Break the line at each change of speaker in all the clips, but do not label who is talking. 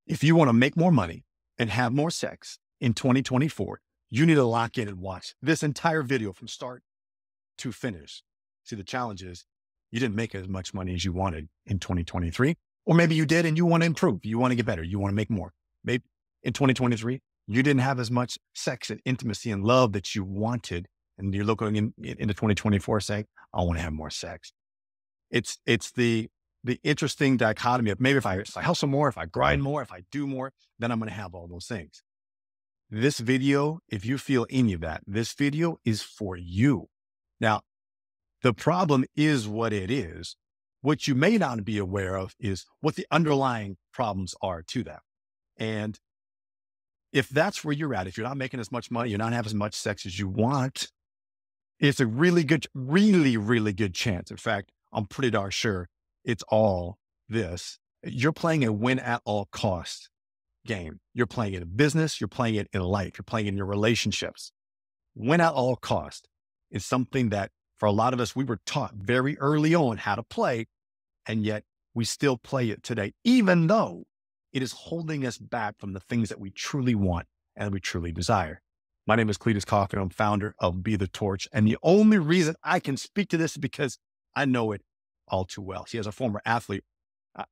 If you want to make more money and have more sex in 2024, you need to lock in and watch this entire video from start to finish. See, the challenge is you didn't make as much money as you wanted in 2023, or maybe you did and you want to improve. You want to get better. You want to make more. Maybe in 2023, you didn't have as much sex and intimacy and love that you wanted. And you're looking into 2024 saying, I want to have more sex. It's the interesting dichotomy of maybe if I hustle more, if I grind more, if I do more, then I'm going to have all those things. This video, if you feel any of that, this video is for you. Now, the problem is what it is. What you may not be aware of is what the underlying problems are to that. And if that's where you're at, if you're not making as much money, you're not having as much sex as you want, it's a really good chance. In fact, I'm pretty darn sure it's all this. You're playing a win at all costs game. You're playing it in business. You're playing it in life. You're playing it in your relationships. Win at all costs is something that for a lot of us, we were taught very early on how to play, and yet we still play it today, even though it is holding us back from the things that we truly want and we truly desire. My name is Cletus Coffey, and I'm founder of Be the Torch. And the only reason I can speak to this is because I know it all too well. See, as a former athlete,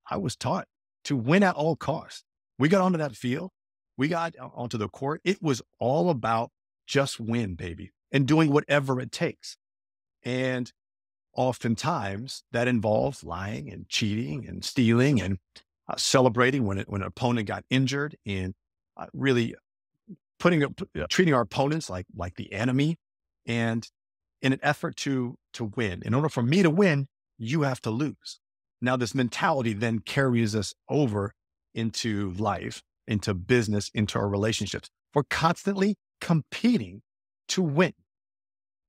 I was taught to win at all costs. We got onto that field. We got onto the court. It was all about just win, baby, and doing whatever it takes. And oftentimes that involves lying and cheating and stealing and celebrating when an opponent got injured, and really treating our opponents like the enemy, and in an effort to win. In order for me to win, you have to lose. Now, this mentality then carries us over into life, into business, into our relationships. We're constantly competing to win,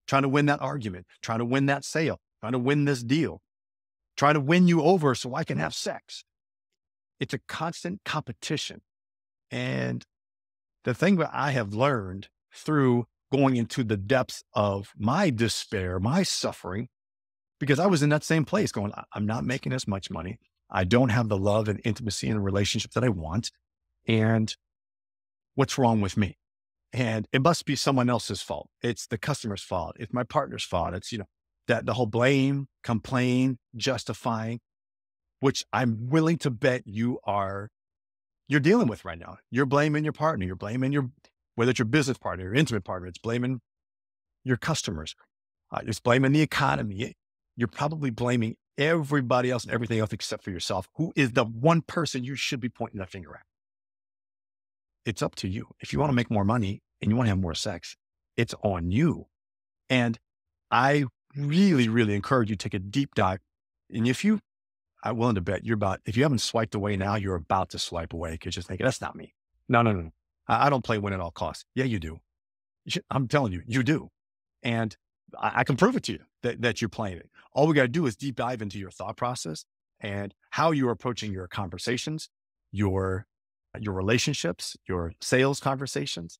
trying to win that argument, trying to win that sale, trying to win this deal, trying to win you over so I can have sex. It's a constant competition. And the thing that I have learned through going into the depths of my despair, my suffering, because I was in that same place going, I'm not making as much money. I don't have the love and intimacy and relationships that I want. And what's wrong with me? And it must be someone else's fault. It's the customer's fault. It's my partner's fault. It's, that the whole blame, complain, justifying, which I'm willing to bet you're dealing with right now. You're blaming your partner. You're blaming whether it's your business partner, your intimate partner, it's blaming your customers. It's blaming the economy. You're probably blaming everybody else and everything else except for yourself, who is the one person you should be pointing that finger at. It's up to you. If you want to make more money and you want to have more sex, it's on you. And I really, really encourage you to take a deep dive. And I'm willing to bet if you haven't swiped away now, you're about to swipe away because you're thinking, that's not me. No. I don't play win at all costs. Yeah, you do. I'm telling you, you do. And I can prove it to you that you're playing it. All we got to do is deep dive into your thought process and how you're approaching your conversations, your relationships, your sales conversations,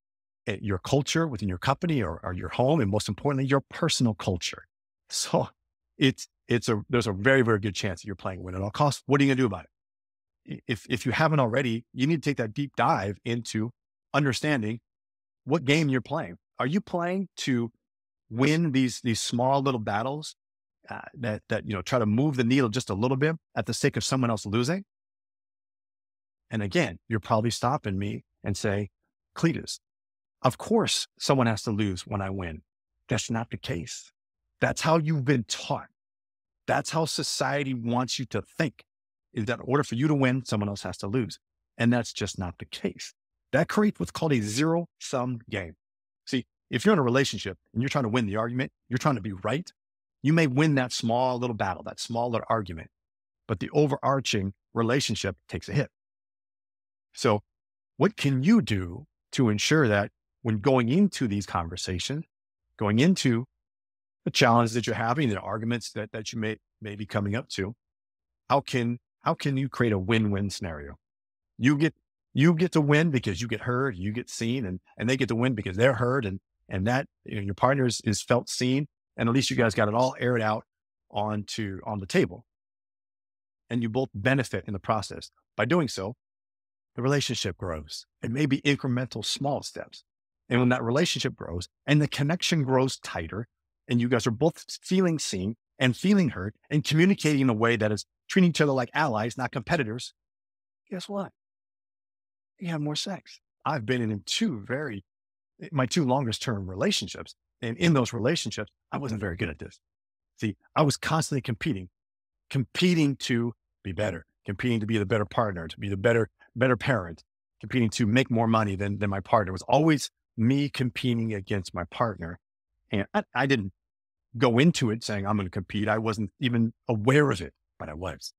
your culture within your company or your home, and most importantly, your personal culture. So there's a very, very good chance that you're playing win at all costs. What are you going to do about it? If you haven't already, you need to take that deep dive into understanding what game you're playing. Are you playing to win these small little battles that try to move the needle just a little bit at the sake of someone else losing? And again, you're probably stopping me and say, Cletus, of course someone has to lose when I win. That's not the case. That's how you've been taught. That's how society wants you to think, is that in order for you to win, someone else has to lose. And that's just not the case. That creates what's called a zero-sum game. See, if you're in a relationship and you're trying to win the argument, you're trying to be right, you may win that small little battle, that small little argument, but the overarching relationship takes a hit. So what can you do to ensure that when going into these conversations, going into the challenges that you're having, the arguments that you may be coming up to, how can you create a win-win scenario? You get to win because you get heard, you get seen, and they get to win because they're heard, and that your partner is felt seen, and at least you guys got it all aired out on the table, and you both benefit in the process. By doing so, the relationship grows. It may be incremental, small steps. And when that relationship grows and the connection grows tighter, and you guys are both feeling seen and feeling heard and communicating in a way that is treating each other like allies, not competitors, guess what? You have more sex. I've been in my two longest term relationships. And in those relationships, I wasn't very good at this. See, I was constantly competing to be better, competing to be the better partner, to be the better parent, competing to make more money than my partner. It was always me competing against my partner. And I didn't go into it saying I'm going to compete. I wasn't even aware of it, but I was.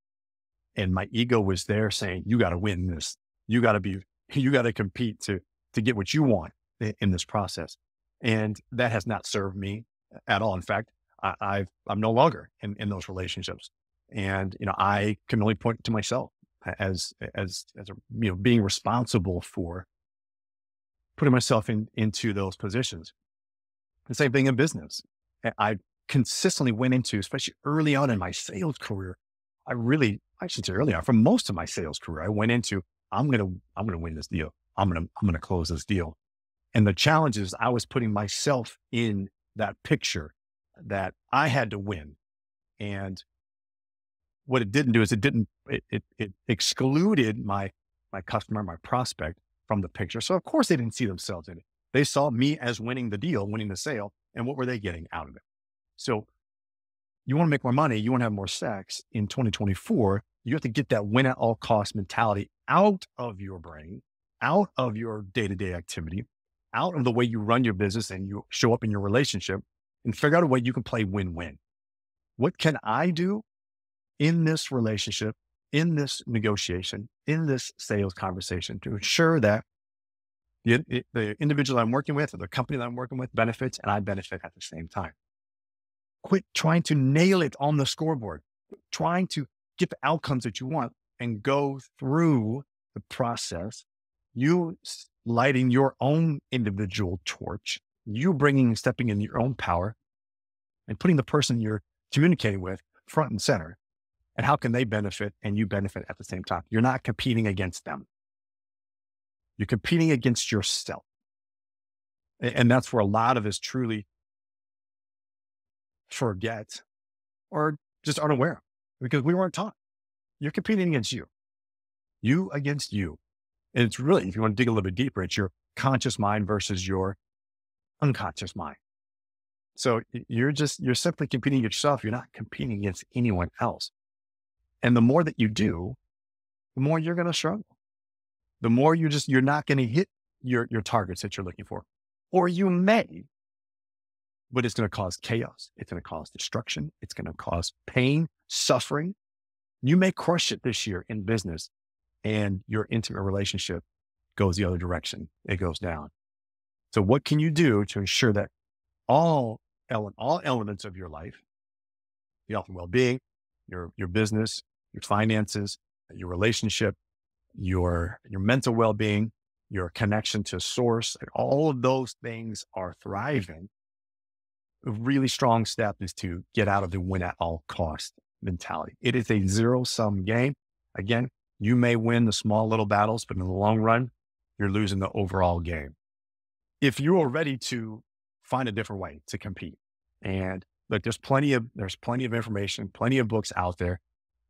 And my ego was there saying, you got to win this. You got to compete to get what you want in this process. And that has not served me at all. In fact, I'm no longer in those relationships. And, I can only point to myself as being responsible for putting myself into those positions. The same thing in business. I consistently went into, especially early on in my sales career. I should say early on, for most of my sales career, I went into, I'm going to win this deal. I'm going to close this deal. And the challenge is I was putting myself in that picture that I had to win. And what it didn't do is it excluded my customer, my prospect from the picture. So of course they didn't see themselves in it. They saw me as winning the deal, winning the sale. And what were they getting out of it? So you want to make more money, you want to have more sex in 2024, you have to get that win at all cost mentality out of your brain, out of your day-to-day activity, out of the way you run your business and you show up in your relationship, and figure out a way you can play win-win. What can I do in this relationship, in this negotiation, in this sales conversation to ensure that the individual I'm working with or the company that I'm working with benefits and I benefit at the same time? Quit trying to nail it on the scoreboard, trying to get the outcomes that you want, and go through the process, you lighting your own individual torch, you stepping in your own power and putting the person you're communicating with front and center. And how can they benefit and you benefit at the same time? You're not competing against them. You're competing against yourself. And that's where a lot of us truly forget or just aren't aware, because we weren't taught. You're competing against you against you. And it's really, if you want to dig a little bit deeper, it's your conscious mind versus your unconscious mind. So you're simply competing against yourself. You're not competing against anyone else. And the more that you do, the more you're going to struggle. The more you're not going to hit your targets that you're looking for, or you may, but it's going to cause chaos. It's going to cause destruction. It's going to cause pain, suffering. You may crush it this year in business and your intimate relationship goes the other direction. It goes down. So what can you do to ensure that all elements of your life, the health and well-being, your business, your finances, your relationship, your mental well-being, your connection to source, like all of those things are thriving? A really strong step is to get out of the win at all cost mentality. It is a zero-sum game. Again, you may win the small little battles, but in the long run, you're losing the overall game. If you are ready to find a different way to compete, and look, there's plenty of information, plenty of books out there.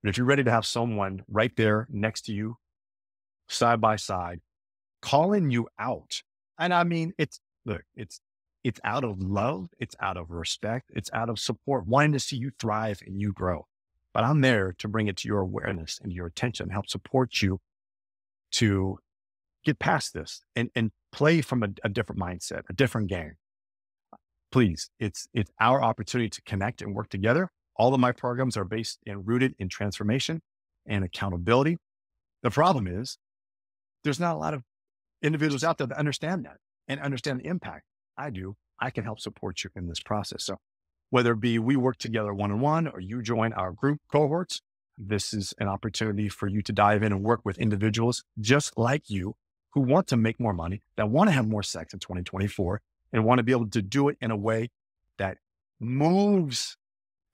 But if you're ready to have someone right there next to you, side by side, calling you out, and I mean, it's out of love, it's out of respect, it's out of support, wanting to see you thrive and you grow. But I'm there to bring it to your awareness and your attention, help support you to get past this and play from a different mindset, a different game. Please, it's our opportunity to connect and work together. All of my programs are based and rooted in transformation and accountability. The problem is there's not a lot of individuals out there that understand that and understand the impact. I do. I can help support you in this process. So whether it be we work together one-on-one or you join our group cohorts, this is an opportunity for you to dive in and work with individuals just like you who want to make more money, that want to have more sex in 2024 and want to be able to do it in a way that moves,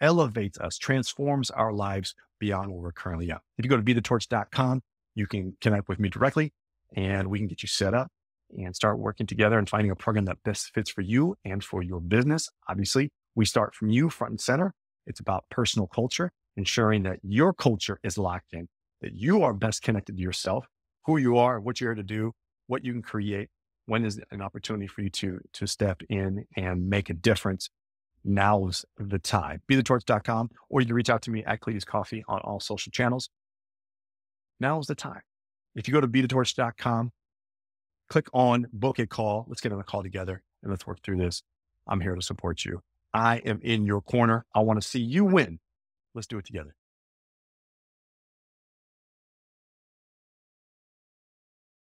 elevates us, transforms our lives beyond where we're currently at. If you go to bethetorch.com, you can connect with me directly. and we can get you set up and start working together and finding a program that best fits for you and for your business. Obviously, we start from you front and center. It's about personal culture, ensuring that your culture is locked in, that you are best connected to yourself, who you are, what you're here to do, what you can create. When is an opportunity for you to step in and make a difference? Now's the time. BeTheTorch.com, or you can reach out to me at Cletus Coffey on all social channels. Now's the time. If you go to BeTheTorch.com, click on book a call. Let's get on a call together and let's work through this. I'm here to support you. I am in your corner. I want to see you win. Let's do it together.